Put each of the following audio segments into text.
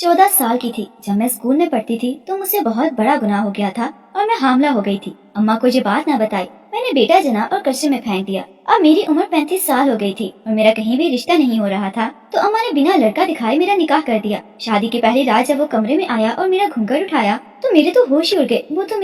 14 साल की थी जब मैं स्कूल में पढ़ती थी तो मुझसे बहुत बड़ा गुनाह हो गया था और मैं हामला हो गई थी। अम्मा को ये बात ना बताई, मैंने बेटा जना और कचरे में फेंक दिया। अब मेरी उम्र 35 साल हो गई थी और मेरा कहीं भी रिश्ता नहीं हो रहा था, तो अम्मा ने बिना लड़का दिखाए मेरा निकाह कर दिया। शादी की पहली रात जब वो कमरे में आया और मेरा घूंघट उठाया तो मेरे तो होश ही उड़ गए। वो तो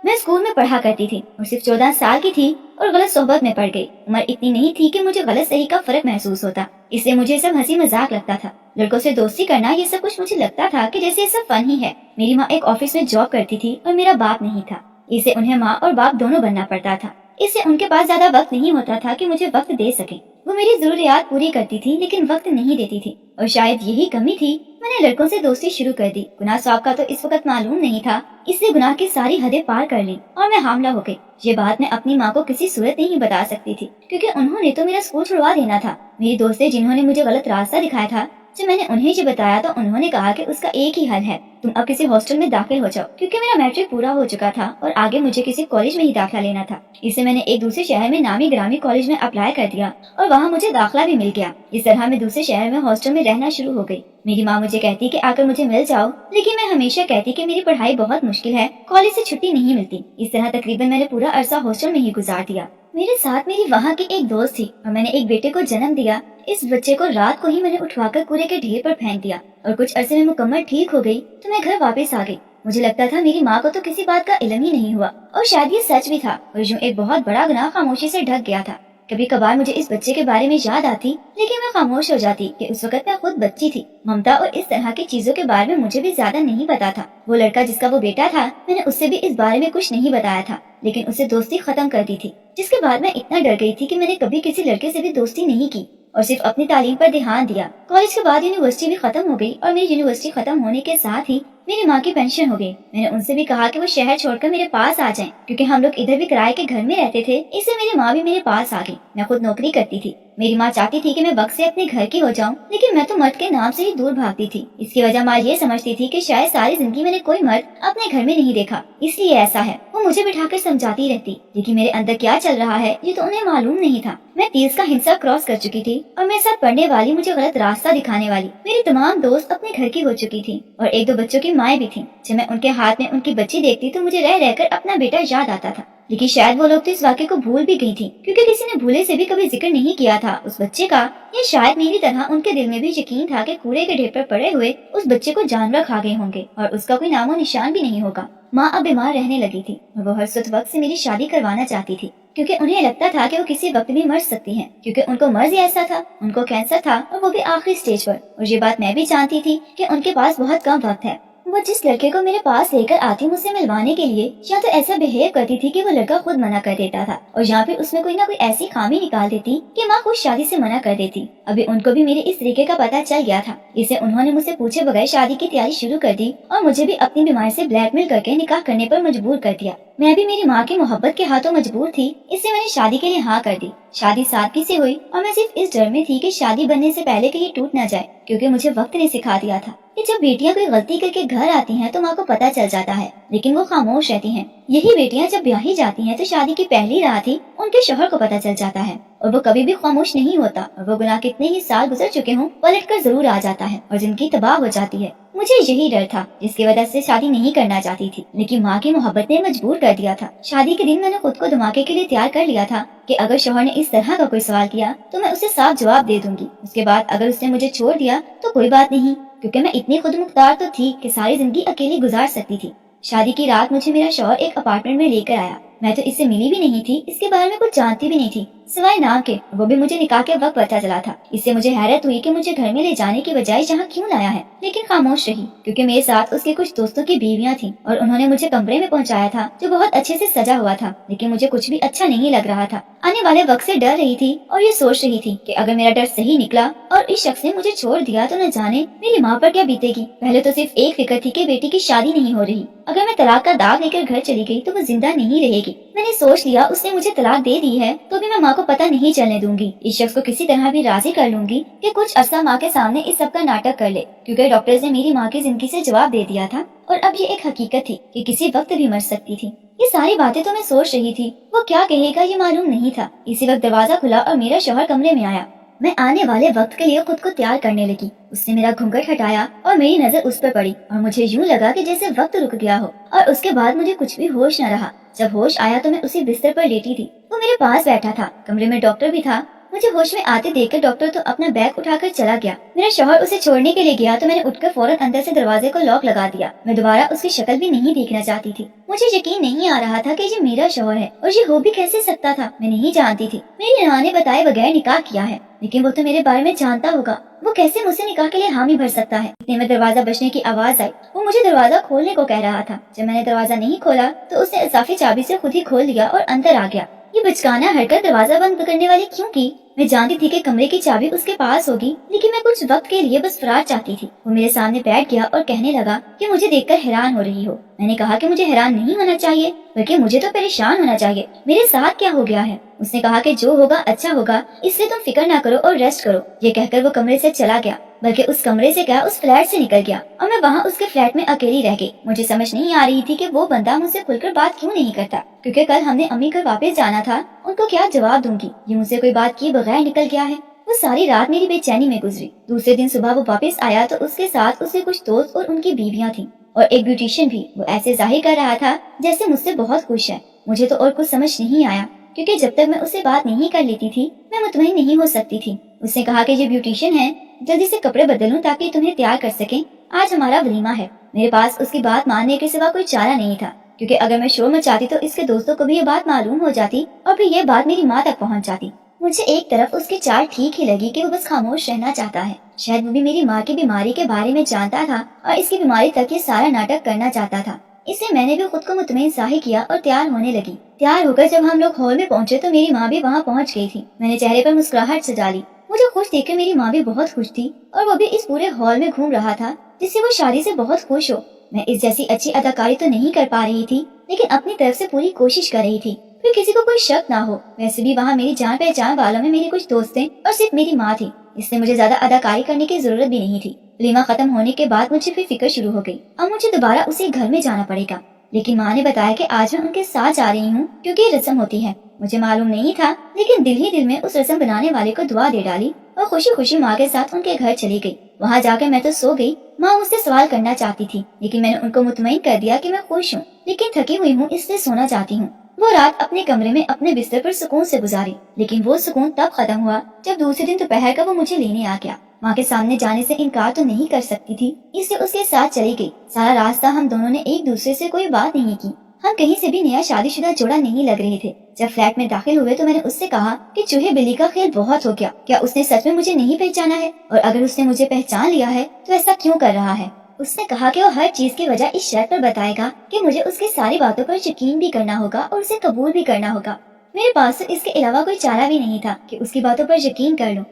मैं स्कूल में पढ़ा करती थी और सिर्फ 14 साल की थी और गलत सोहबत में पड़ गई। उम्र इतनी नहीं थी कि मुझे गलत सही का फर्क महसूस होता, इसलिए मुझे सब हंसी मजाक लगता था। लड़कों से दोस्ती करना ये सब कुछ मुझे लगता था कि जैसे ये सब फन ही है। मेरी माँ एक ऑफिस में जॉब करती थी और मेरा बाप नहीं था, इससे उन्हें माँ और बाप दोनों बनना पड़ता था। इससे उनके पास ज्यादा वक्त नहीं होता था कि मुझे वक्त दे सके। वो मेरी जरूरियात पूरी करती थी लेकिन वक्त नहीं देती थी, और शायद यही कमी थी। मैंने लड़कों से दोस्ती शुरू कर दी। गुनाह सवाब का तो इस वक्त मालूम नहीं था, इसलिए गुनाह की सारी हदें पार कर ली और मैं हामला हो गई। ये बात मैं अपनी माँ को किसी सूरत नहीं बता सकती थी, क्योंकि उन्होंने तो मेरा स्कूल छुड़वा देना था। मेरी दोस्तें जिन्होंने मुझे गलत रास्ता दिखाया था, जब मैंने उन्हें ये बताया तो उन्होंने कहा कि उसका एक ही हल है, तुम अब किसी हॉस्टल में दाखिल हो जाओ। क्योंकि मेरा मैट्रिक पूरा हो चुका था और आगे मुझे किसी कॉलेज में ही दाखिला लेना था, इससे मैंने एक दूसरे शहर में नामी ग्रामी कॉलेज में अप्लाई कर दिया और वहाँ मुझे दाखिला भी मिल गया। इस तरह मैं दूसरे शहर में हॉस्टल में रहना शुरू हो गई। मेरी माँ मुझे कहती कि आकर मुझे मिल जाओ, लेकिन मैं हमेशा कहती कि मेरी पढ़ाई बहुत मुश्किल है, कॉलेज से छुट्टी नहीं मिलती। इस तरह तकरीबन मैंने पूरा अरसा हॉस्टल में ही गुजार दिया। मेरे साथ मेरी वहाँ की एक दोस्त थी और मैंने एक बेटे को जन्म दिया। इस बच्चे को रात को ही मैंने उठवाकर कूड़े के ढेर पर फेंक दिया और कुछ अरसे में मुकम्मल ठीक हो गई तो मैं घर वापस आ गई। मुझे लगता था मेरी माँ को तो किसी बात का इल्म ही नहीं हुआ, और शायद ये सच भी था और यूं एक बहुत बड़ा गुनाह खामोशी से ढक गया था। कभी कभार मुझे इस बच्चे के बारे में याद आती, लेकिन मैं खामोश हो जाती कि उस वक्त मैं खुद बच्ची थी। ममता और इस तरह की चीजों के बारे में मुझे भी ज्यादा नहीं पता था। वो लड़का जिसका वो बेटा था, मैंने उससे भी इस बारे में कुछ नहीं बताया था, लेकिन उससे दोस्ती खत्म कर दी थी। जिसके बाद मैं इतना डर गई थी कि मैंने कभी किसी लड़के से भी दोस्ती नहीं की और सिर्फ अपनी तालीम पर ध्यान दिया। कॉलेज के बाद यूनिवर्सिटी भी खत्म हो गई और मेरी यूनिवर्सिटी खत्म होने के साथ ही मेरी माँ की पेंशन हो गई। मैंने उनसे भी कहा कि वो शहर छोड़कर मेरे पास आ जाएं, क्योंकि हम लोग इधर भी किराए के घर में रहते थे। इससे मेरी माँ भी मेरे पास आ गई। मैं खुद नौकरी करती थी। मेरी माँ चाहती थी कि मैं वक्त से अपने घर की हो जाऊं, लेकिन मैं तो मर्द के नाम से ही दूर भागती थी। इसकी वजह माँ ये समझती थी कि शायद सारी जिंदगी मैंने कोई मर्द अपने घर में नहीं देखा, इसलिए ऐसा है। वो मुझे बिठाकर समझाती रहती, लेकिन मेरे अंदर क्या चल रहा है ये तो उन्हें मालूम नहीं था। मैं 30 का हिस्सा क्रॉस कर चुकी थी और मेरे साथ पढ़ने वाली, मुझे गलत रास्ता दिखाने वाली मेरी तमाम दोस्त अपने घर की हो चुकी थी और एक दो बच्चों की माएँ भी थी। जब मैं उनके हाथ में उनकी बच्ची देखती तो मुझे रह रहकर अपना बेटा याद आता था। लेकिन शायद वो लोग तो इस वाक़े को भूल भी गई थी, क्योंकि किसी ने भूले से भी कभी जिक्र नहीं किया था उस बच्चे का। या शायद मेरी तरह उनके दिल में भी यकीन था कि कूड़े के ढेर पर पड़े हुए उस बच्चे को जानवर खा गए होंगे और उसका कोई नामो निशान भी नहीं होगा। माँ अब बीमार रहने लगी थी और वो हर वक्त से मेरी शादी करवाना चाहती थी, क्योंकि उन्हें लगता था कि वो किसी वक्त भी मर सकती हैं, क्योंकि उनको मर्ज ऐसा था, उनको कैंसर था और वो भी आखिरी स्टेज पर। और ये बात मैं भी जानती थी कि उनके पास बहुत कम वक्त है। वो जिस लड़के को मेरे पास लेकर आती मुझसे मिलवाने के लिए, या तो ऐसा बिहेव करती थी कि वो लड़का खुद मना कर देता था, और यहाँ पे उसमें कोई ना कोई ऐसी खामी निकाल देती कि माँ खुद शादी से मना कर देती। अभी उनको भी मेरे इस तरीके का पता चल गया था, इससे उन्होंने मुझसे पूछे बगैर शादी की तैयारी शुरू कर दी और मुझे भी अपनी बीमारी से ब्लैकमेल करके निकाह करने पर मजबूर कर दिया। मैं भी मेरी माँ की मोहब्बत के हाथों मजबूर थी, इससे मैंने शादी के लिए हाँ कर दी। शादी सादगी से हुई और मैं सिर्फ इस डर में थी कि शादी बनने से पहले कहीं टूट न जाए, क्योंकि मुझे वक्त ने सिखा दिया था कि जब बेटियां कोई गलती करके घर आती हैं तो माँ को पता चल जाता है, लेकिन वो खामोश रहती हैं। यही बेटियां जब ब्याही जाती हैं तो शादी की पहली रात ही उनके शौहर को पता चल जाता है और वो कभी भी खामोश नहीं होता, और वो गुनाह कितने ही साल गुजर चुके हों पलट कर जरूर आ जाता है और जिंदगी तबाह हो जाती है। मुझे यही डर था जिसकी वजह से शादी नहीं करना चाहती थी, लेकिन माँ की मोहब्बत ने मजबूर कर दिया था। शादी के दिन मैंने खुद को धमाके के लिए तैयार कर लिया था कि अगर शौहर ने इस तरह का कोई सवाल किया तो मैं उसे साफ जवाब दे दूंगी। उसके बाद अगर उसने मुझे छोड़ दिया तो कोई बात नहीं, क्योंकि मैं इतनी खुद मुख्तार तो थी कि सारी जिंदगी अकेली गुजार सकती थी। शादी की रात मुझे मेरा शौहर एक अपार्टमेंट में लेकर आया। मैं तो इससे मिली भी नहीं थी, इसके बारे में कुछ जानती भी नहीं थी, सिवाय नाम के। वो भी मुझे निकाह के वक्त पता चला था। इससे मुझे हैरत हुई कि मुझे घर में ले जाने की बजाय यहाँ क्यों लाया है, लेकिन खामोश रही, क्योंकि मेरे साथ उसके कुछ दोस्तों की बीवियां थीं और उन्होंने मुझे कमरे में पहुँचाया था जो बहुत अच्छे से सजा हुआ था, लेकिन मुझे कुछ भी अच्छा नहीं लग रहा था। आने वाले वक्त से डर रही थी और ये सोच रही थी कि अगर मेरा डर सही निकला और इस शख्स ने मुझे छोड़ दिया तो न जाने मेरी माँ पर क्या बीतेगी। पहले तो सिर्फ एक फिक्र थी कि बेटी की शादी नहीं हो रही, अगर मैं तलाक का दाग लेकर घर चली गई तो वो जिंदा नहीं रहेगी। मैंने सोच लिया उसने मुझे तलाक दे दी है तो भी मैं माँ को पता नहीं चलने दूंगी। इस शख्स को किसी तरह भी राजी कर लूंगी कि कुछ अरसा माँ के सामने इस सब का नाटक कर ले, क्योंकि डॉक्टर्स ने मेरी माँ की जिंदगी से जवाब दे दिया था और अब ये एक हकीकत थी कि किसी वक्त भी मर सकती थी। ये सारी बातें तो मैं सोच रही थी, वो क्या कहेगा ये मालूम नहीं था। इसी वक्त दरवाजा खुला और मेरा शौहर कमरे में आया। मैं आने वाले वक्त के लिए खुद को तैयार करने लगी। उसने मेरा घूंघट हटाया और मेरी नजर उस पर पड़ी और मुझे यूं लगा कि जैसे वक्त रुक गया हो और उसके बाद मुझे कुछ भी होश न रहा। जब होश आया तो मैं उसी बिस्तर पर लेटी थी। वो मेरे पास बैठा था। कमरे में डॉक्टर भी था। मुझे होश में आते देखकर डॉक्टर तो अपना बैग उठाकर चला गया। मेरा शौहर उसे छोड़ने के लिए गया तो मैंने उठकर फौरन अंदर से दरवाजे को लॉक लगा दिया। मैं दोबारा उसकी शक्ल भी नहीं देखना चाहती थी। मुझे यकीन नहीं आ रहा था कि ये मेरा शौहर है और ये हो भी कैसे सकता था। मैं नहीं जानती थी। मेरी नानी ने बताए बगैर निकाह किया है, लेकिन वो तो मेरे बारे में जानता होगा। वो कैसे मुझसे निकाह के लिए हामी भर सकता है। इतने में दरवाजा बजने की आवाज आई। वो मुझे दरवाजा खोलने को कह रहा था। जब मैंने दरवाजा नहीं खोला तो उसने इजाफी चाबी से खुद ही खोल लिया और अंदर आ गया। ये बचकाना हरकत दरवाजा बंद करने वाली क्यों की? मैं जानती थी कि कमरे की चाबी उसके पास होगी, लेकिन मैं कुछ वक्त के लिए बस फरार चाहती थी। वो मेरे सामने बैठ गया और कहने लगा कि मुझे देखकर हैरान हो रही हो। मैंने कहा कि मुझे हैरान नहीं होना चाहिए, बल्कि मुझे तो परेशान होना चाहिए। मेरे साथ क्या हो गया है? उसने कहा कि जो होगा अच्छा होगा, इसलिए तुम फिक्र ना करो और रेस्ट करो। ये कहकर वो कमरे से चला गया, बल्कि उस कमरे से क्या उस फ्लैट से निकल गया और मैं वहाँ उसके फ्लैट में अकेली रह गई। मुझे समझ नहीं आ रही थी कि वो बंदा मुझसे खुलकर बात क्यों नहीं करता, क्योंकि कल हमने अम्मी घर वापस जाना था। उनको क्या जवाब दूंगी? ये मुझसे कोई बात किए बगैर निकल गया है। वो सारी रात मेरी बेचैनी में गुजरी। दूसरे दिन सुबह वो वापस आया तो उसके साथ उसके कुछ दोस्त और उनकी बीवियां थीं और एक ब्यूटिशियन भी। वो ऐसे जाहिर कर रहा था जैसे मुझसे बहुत खुश है। मुझे तो और कुछ समझ नहीं आया, क्योंकि जब तक मैं उससे बात नहीं कर लेती थी मैं मुतमईन नहीं हो सकती थी। उसने कहा कि ये ब्यूटिशियन है, जल्दी से कपड़े बदल लूं ताकि तुम्हें तैयार कर सकें, आज हमारा वलीमा है। मेरे पास उसकी बात मानने के सिवा कोई चारा नहीं था, क्योंकि अगर मैं शोर मचाती तो इसके दोस्तों को भी ये बात मालूम हो जाती और फिर ये बात मेरी माँ तक पहुँच जाती। मुझे एक तरफ उसकी चाल ठीक ही लगी कि वो बस खामोश रहना चाहता है। शायद वो भी मेरी माँ की बीमारी के बारे में जानता था और इसकी बीमारी तक ये सारा नाटक करना चाहता था। इसलिए मैंने भी खुद को मुतमईन जाहिर किया और तैयार होने लगी। तैयार होकर जब हम लोग हॉल में पहुंचे तो मेरी माँ भी वहाँ पहुँच गई थी। मैंने चेहरे पर मुस्कुराहट सजा ली। मुझे खुश देखकर मेरी माँ भी बहुत खुश थी और वो भी इस पूरे हॉल में घूम रहा था जिससे वो शादी से बहुत खुश हो। मैं इस जैसी अच्छी अदाकारी तो नहीं कर पा रही थी, लेकिन अपनी तरफ से पूरी कोशिश कर रही थी फिर किसी को कोई शक ना हो। वैसे भी वहाँ मेरी जान पहचान वालों में मेरे कुछ दोस्त थे और सिर्फ मेरी माँ थी, इसलिए मुझे ज्यादा अदाकारी करने की जरूरत भी नहीं थी। वलीमा खत्म होने के बाद मुझे फिर फिक्र शुरू हो गई। अब मुझे दोबारा उसी घर में जाना पड़ेगा, लेकिन माँ ने बताया कि आज मैं उनके साथ जा रही हूँ क्योंकि ये रस्म होती है। मुझे मालूम नहीं था, लेकिन दिल ही दिल में उस रस्म बनाने वाले को दुआ दे डाली और खुशी खुशी माँ के साथ उनके घर चली गई। वहाँ जाकर मैं तो सो गई। माँ मुझसे सवाल करना चाहती थी, लेकिन मैंने उनको मुतमईन कर दिया कि मैं खुश हूँ, लेकिन थकी हुई हूँ, इसलिए सोना चाहती हूँ। वो रात अपने कमरे में अपने बिस्तर पर सुकून से गुजारी, लेकिन वो सुकून तब खत्म हुआ जब दूसरे दिन दोपहर का वो मुझे लेने आ गया। माँ के सामने जाने से इनकार तो नहीं कर सकती थी, इसलिए उसके साथ चली गई। सारा रास्ता हम दोनों ने एक दूसरे से कोई बात नहीं की। हम कहीं से भी नया शादीशुदा जोड़ा नहीं लग रहे थे। जब फ्लैट में दाखिल हुए तो मैंने उससे कहा कि चूहे बिल्ली का खेल बहुत हो गया। क्या उसने सच में मुझे नहीं पहचाना है? और अगर उसने मुझे पहचान लिया है तो ऐसा क्यों कर रहा है? उसने कहा कि वो हर चीज की वजह इस शर्त पर बताएगा कि मुझे उसकी सारी बातों पर यकीन भी करना होगा और उसे कबूल भी करना होगा। मेरे पास तो इसके अलावा कोई चारा भी नहीं था कि उसकी बातों पर यकीन कर लूं।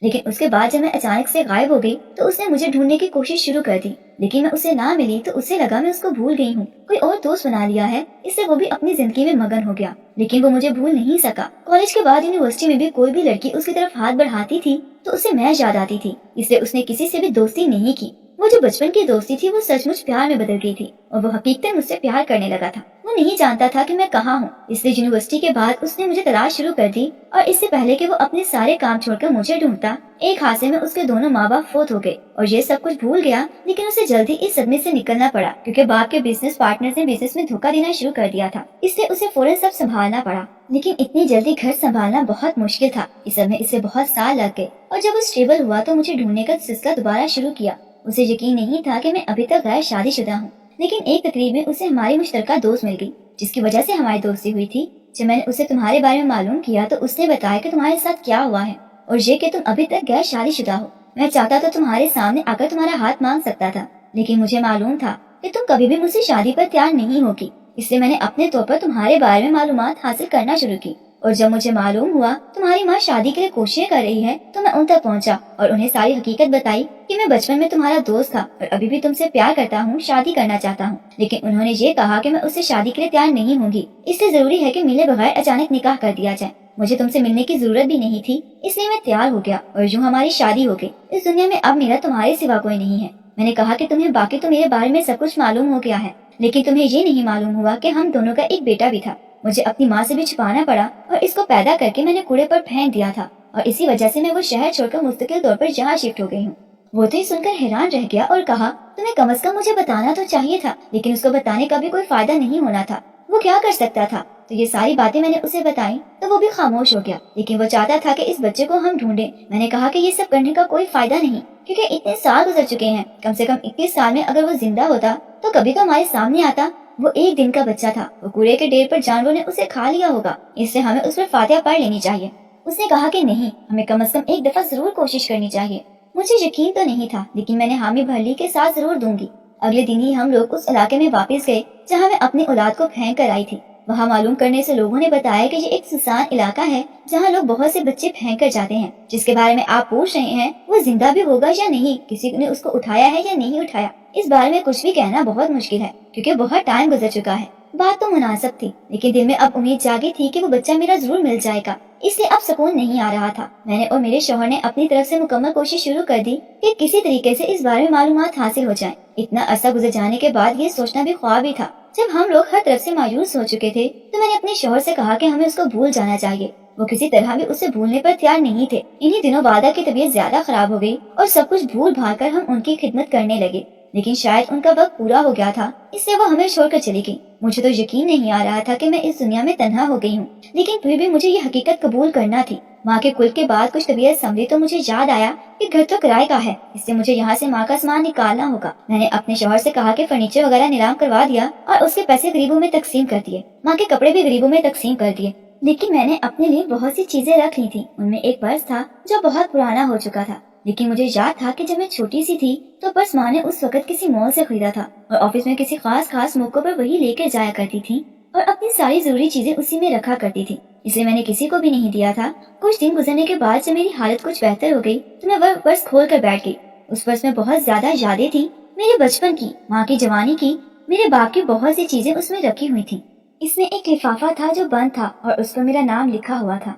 लेकिन उसके बाद जब मैं अचानक से गायब हो गई तो उसने मुझे ढूंढने की कोशिश शुरू कर दी, लेकिन मैं उसे ना मिली तो उसे लगा मैं उसको भूल गई हूँ, कोई और दोस्त बना लिया है, इससे वो भी अपनी जिंदगी में मगन हो गया। लेकिन वो मुझे भूल नहीं सका। कॉलेज के बाद यूनिवर्सिटी में भी कोई भी लड़की उसकी तरफ हाथ बढ़ाती थी तो उसे मैं याद आती थी, इसलिए उसने किसी से भी दोस्ती नहीं की। वो जो बचपन की दोस्ती थी वो सचमुच प्यार में बदल गई थी और वो हकीकतन मुझसे प्यार करने लगा था। वो नहीं जानता था कि मैं कहाँ हूँ, इसलिए यूनिवर्सिटी के बाद उसने मुझे तलाश शुरू कर दी और इससे पहले कि वो अपने सारे काम छोड़कर मुझे ढूंढता, एक हादसे में उसके दोनों माँ बाप फोत हो गए और ये सब कुछ भूल गया। लेकिन उसे जल्दी इस सदमे से निकलना पड़ा क्योंकि बाप के बिजनेस पार्टनर्स ने बिजनेस में धोखा देना शुरू कर दिया था, इसलिए उसे फौरन सब संभालना पड़ा। लेकिन इतनी जल्दी घर संभालना बहुत मुश्किल था, इस सब में इसे बहुत साल लग गए और जब वो स्टेबल हुआ तो मुझे ढूंढने का सिलसिला दोबारा शुरू किया। उसे यकीन नहीं था कि मैं अभी तक गैर शादीशुदा हूँ, लेकिन एक तकरीब में उसे हमारी मुश्तरका दोस्त मिल गई जिसकी वजह से हमारी दोस्ती हुई थी। जब मैंने उसे तुम्हारे बारे में मालूम किया तो उसने बताया कि तुम्हारे साथ क्या हुआ है और ये कि तुम अभी तक गैर शादीशुदा हो। मैं चाहता तो तुम्हारे सामने आकर तुम्हारा हाथ मांग सकता था, लेकिन मुझे मालूम था कि तुम कभी भी मुझसे शादी पर तैयार नहीं होगी, इसलिए मैंने अपने तौर पर तुम्हारे बारे में मालूमात हासिल करना शुरू की। और जब मुझे मालूम हुआ तुम्हारी माँ शादी के लिए कोशिशें कर रही है तो मैं उन तक पहुँचा और उन्हें सारी हकीकत बताई कि मैं बचपन में तुम्हारा दोस्त था और अभी भी तुमसे प्यार करता हूँ, शादी करना चाहता हूँ। लेकिन उन्होंने ये कहा कि मैं उससे शादी के लिए तैयार नहीं होंगी, इसलिए जरूरी है कि मिले बगैर अचानक निकाह कर दिया जाए। मुझे तुमसे मिलने की जरूरत भी नहीं थी, इसलिए मैं तैयार हो गया और यूँ हमारी शादी हो गई। इस दुनिया में अब मेरा तुम्हारे सिवा कोई नहीं है। मैंने कहा कि तुम्हें बाकी तो मेरे बारे में सब कुछ मालूम हो गया है, लेकिन तुम्हें ये नहीं मालूम हुआ कि हम दोनों का एक बेटा भी था। मुझे अपनी माँ से भी छुपाना पड़ा और इसको पैदा करके मैंने कूड़े पर फेंक दिया था और इसी वजह से मैं वो शहर छोड़कर मुस्तकिल तौर पर यहाँ शिफ्ट हो गई हूँ। वो तो ये सुनकर हैरान रह गया और कहा, तुम्हें कम से कम मुझे बताना तो चाहिए था, लेकिन उसको बताने का भी कोई फायदा नहीं होना था। वो क्या कर सकता था? तो ये सारी बातें मैंने उसे बताई तो वो भी खामोश हो गया, लेकिन वो चाहता था कि इस बच्चे को हम ढूंढें। मैंने कहा कि ये सब करने का कोई फायदा नहीं, क्योंकि इतने साल गुजर चुके हैं। कम से कम 21 साल में अगर वो जिंदा होता तो कभी तो हमारे सामने आता। वो एक दिन का बच्चा था, वो कूड़े के ढेर पर जानवरों ने उसे खा लिया होगा, इसलिए हमें उस पर फातिहा पढ़ लेनी चाहिए। उसने कहा कि नहीं, हमें कम से कम एक दफा जरूर कोशिश करनी चाहिए। मुझे यकीन तो नहीं था, लेकिन मैंने हामी भर ली के साथ जरूर दूंगी। अगले दिन ही हम लोग उस इलाके में वापस गए जहाँ मैं अपनी औलाद को फेंक कर आई थी। वहाँ मालूम करने से लोगों ने बताया कि ये एक सुनसान इलाका है जहाँ लोग बहुत से बच्चे फेंक कर जाते हैं। जिसके बारे में आप पूछ रहे हैं वो जिंदा भी होगा या नहीं, किसी ने उसको उठाया है या नहीं उठाया, इस बारे में कुछ भी कहना बहुत मुश्किल है, क्योंकि बहुत टाइम गुजर चुका है। बात तो मुनासिब थी, लेकिन दिल में अब उम्मीद जागी थी कि वो बच्चा मेरा जरूर मिल जाएगा, इसलिए अब सुकून नहीं आ रहा था। मैंने और मेरे शौहर ने अपनी तरफ से मुकम्मल कोशिश शुरू कर दी कि किसी तरीके से इस बारे में मालूमात हासिल हो जाए। इतना अरसा गुजर जाने के बाद ये सोचना भी ख्वाब ही था। जब हम लोग हर तरफ से मायूस हो चुके थे तो मैंने अपने शौहर से कहा कि हमें उसको भूल जाना चाहिए। वो किसी तरह भी उसे भूलने पर तैयार नहीं थे। इन्हीं दिनों वादा की तबीयत ज्यादा खराब हो गई और सब कुछ भूल भाल कर हम उनकी खिदमत करने लगे, लेकिन शायद उनका वक्त पूरा हो गया था, इसलिए वो हमें छोड़कर चली गई। मुझे तो यकीन नहीं आ रहा था कि मैं इस दुनिया में तन्हा हो गई हूँ, लेकिन फिर भी मुझे ये हकीकत कबूल करना थी। माँ के कुल के बाद कुछ तबीयत संभली तो मुझे याद आया कि घर तो किराए का है, इसलिए मुझे यहाँ से माँ का सामान निकालना होगा। मैंने अपने शौहर से कहा कि फर्नीचर वगैरह नीलाम करवा दिया और उसके पैसे गरीबों में तकसीम कर दिए। माँ के कपड़े भी गरीबों में तकसीम कर दिए, लेकिन मैंने अपने लिए बहुत सी चीजें रख ली थी। उनमें एक पर्स था जो बहुत पुराना हो चुका था, लेकिन मुझे याद था कि जब मैं छोटी सी थी तो पर्स माँ ने उस वक्त किसी मॉल से खरीदा था और ऑफिस में किसी खास मौकों पर वही लेकर जाया करती थी और अपनी सारी जरूरी चीजें उसी में रखा करती थी, इसलिए मैंने किसी को भी नहीं दिया था। कुछ दिन गुजरने के बाद जब मेरी हालत कुछ बेहतर हो गई तो मैं वह पर्स खोल कर बैठ गई। उस पर्स में बहुत ज्यादा यादें थी, मेरे बचपन की, माँ की जवानी की, मेरे बाप की बहुत सी चीजें उसमें रखी हुई थी। इसमें एक लिफाफा था जो बंद था और उस पर मेरा नाम लिखा हुआ था,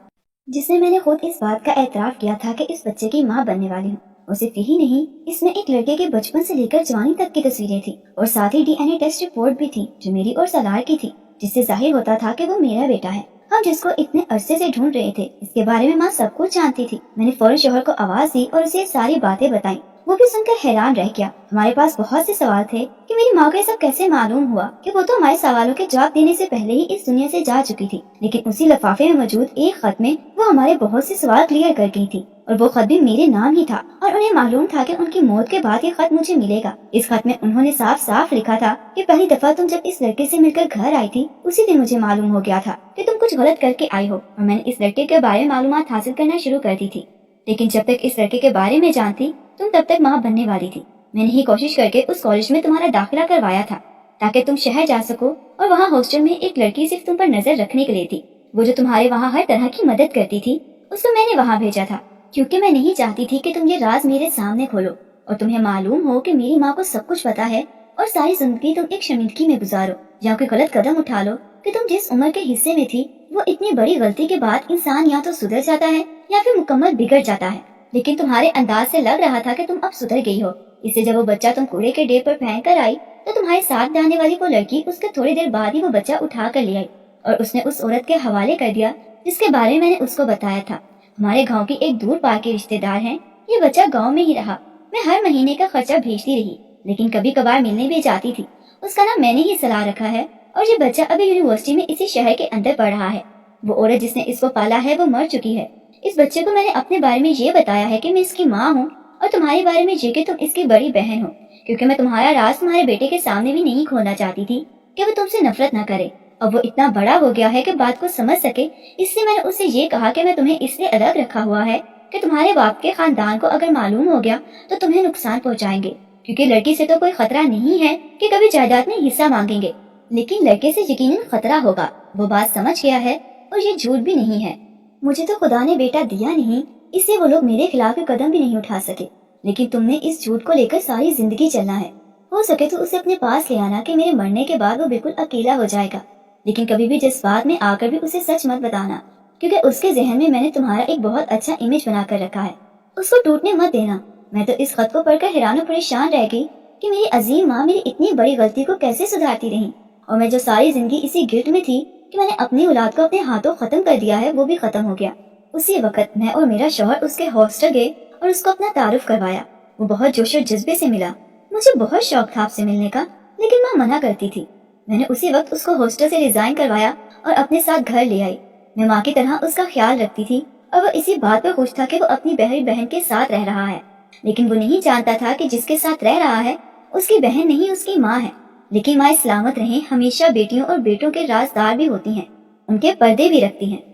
जिसमें मैंने खुद इस बात का एतराफ किया था कि इस बच्चे की माँ बनने वाली हूँ। और सिर्फ यही नहीं, इसमें एक लड़के के बचपन से लेकर जवानी तक की तस्वीरें थी और साथ ही डीएनए टेस्ट रिपोर्ट भी थी जो मेरी और सलार की थी, जिससे जाहिर होता था कि वो मेरा बेटा है। हम जिसको इतने अरसे से ढूंढ रहे थे, इसके बारे में माँ सब कुछ जानती थी। मैंने फौरन शौहर को आवाज दी और उसे सारी बातें बताई। वो भी सुनकर हैरान रह गया। हमारे पास बहुत से सवाल थे कि मेरी माँ को ये सब कैसे मालूम हुआ, कि वो तो हमारे सवालों के जवाब देने से पहले ही इस दुनिया से जा चुकी थी, लेकिन उसी लिफाफे में मौजूद एक खत में वो हमारे बहुत से सवाल क्लियर कर गई थी और वो खत भी मेरे नाम ही था और उन्हें मालूम था कि उनकी मौत के बाद ये खत मुझे मिलेगा। इस खत में उन्होंने साफ साफ लिखा था कि पहली दफा तुम जब इस लड़के से मिलकर घर आई थी उसी दिन मुझे मालूम हो गया था कि तुम कुछ गलत करके आई हो और मैंने इस लड़के के बारे में मालूमात हासिल करना शुरू कर दी थी। लेकिन जब तक इस लड़के के बारे में जानती तुम तब तक माँ बनने वाली थी। मैंने ही कोशिश करके उस कॉलेज में तुम्हारा दाखिला करवाया था ताकि तुम शहर जा सको और वहाँ हॉस्टल में एक लड़की सिर्फ तुम पर नजर रखने के लिए थी। वो जो तुम्हारे वहाँ हर तरह की मदद करती थी, उसको मैंने वहाँ भेजा था क्योंकि मैं नहीं चाहती थी कि तुम ये राज मेरे सामने खोलो और तुम्हें मालूम हो कि मेरी माँ को सब कुछ पता है और सारी जिंदगी तुम एक शर्मिंदगी में गुजारो या कोई गलत कदम उठा लो कि तुम जिस उम्र के हिस्से में थी वो इतनी बड़ी गलती के बाद इंसान या तो सुधर जाता है या फिर मुकम्मल बिगड़ जाता है। लेकिन तुम्हारे अंदाज से लग रहा था कि तुम अब सुधर गई हो, इससे जब वो बच्चा तुम कूड़े के ढेर पर फेंक कर आई तो तुम्हारे साथ जाने वाली वो लड़की उसके थोड़ी देर बाद ही वो बच्चा उठा कर ले आई और उसने उस औरत के हवाले कर दिया जिसके बारे में मैंने उसको बताया था। हमारे गांव की एक दूर पार के रिश्तेदार हैं। ये बच्चा गांव में ही रहा। मैं हर महीने का खर्चा भेजती रही, लेकिन कभी कभार मिलने भी जाती थी। उसका नाम मैंने ही सलाह रखा है और ये बच्चा अभी यूनिवर्सिटी में इसी शहर के अंदर पढ़ रहा है। वो औरत जिसने इसको पाला है वो मर चुकी है। इस बच्चे को मैंने अपने बारे में ये बताया है कि मैं इसकी माँ हूँ और तुम्हारे बारे में ये कि तुम इसकी बड़ी बहन हो, क्योंकि मैं तुम्हारा राज तुम्हारे बेटे के सामने भी नहीं खोलना चाहती थी कि वो तुमसे नफरत न करे। अब वो इतना बड़ा हो गया है कि बात को समझ सके, इसलिए मैंने उससे ये कहा कि मैं तुम्हें इसलिए अलग रखा हुआ है कि तुम्हारे बाप के खानदान को अगर मालूम हो गया तो तुम्हें नुकसान पहुँचाएंगे, क्योंकि लड़की से तो कोई खतरा नहीं है कि कभी जायदाद में हिस्सा मांगेंगे, लेकिन लड़के से यकीनन खतरा होगा। वो बात समझ गया है और ये झूठ भी नहीं है। मुझे तो खुदा ने बेटा दिया नहीं, इससे वो लोग मेरे खिलाफ कोई कदम भी नहीं उठा सके, लेकिन तुमने इस झूठ को लेकर सारी जिंदगी चलना है। हो सके तो उसे अपने पास ले आना कि मेरे मरने के बाद वो बिल्कुल अकेला हो जाएगा, लेकिन कभी भी जज्बात में आकर भी उसे सच मत बताना, क्योंकि उसके जहन में मैंने तुम्हारा एक बहुत अच्छा इमेज बना कर रखा है। उसको टूटने मत देना। मैं तो इस खत को पढ़कर हैरान और परेशान रह गई कि मेरी अजीम माँ मेरी इतनी बड़ी गलती को कैसे सुधारती रही, और मैं जो सारी जिंदगी इसी गिल्ट में थी कि मैंने अपनी औलाद को अपने हाथों खत्म कर दिया है वो भी खत्म हो गया। اسی وقت میں اور میرا شوہر اس کے ہاسٹل گئے اور اس کو اپنا تعارف کروایا۔ وہ بہت جوش و جذبے سے ملا۔ مجھے بہت شوق تھا آپ سے ملنے کا، لیکن ماں منع کرتی تھی۔ میں نے اسی وقت اس کو ہاسٹل سے ریزائن کروایا اور اپنے ساتھ گھر لے آئی۔ میں ماں کی طرح اس کا خیال رکھتی تھی اور وہ اسی بات پر خوش تھا کہ وہ اپنی بہری بہن کے ساتھ رہ رہا ہے، لیکن وہ نہیں جانتا تھا کہ جس کے ساتھ رہ رہا ہے اس کی بہن نہیں، اس کی ماں ہے۔ لیکن ماں سلامت رہیں ہمیشہ بیٹیوں اور بیٹوں کے رازدار بھی ہوتی ہیں، ان کے پردے بھی رکھتی ہیں۔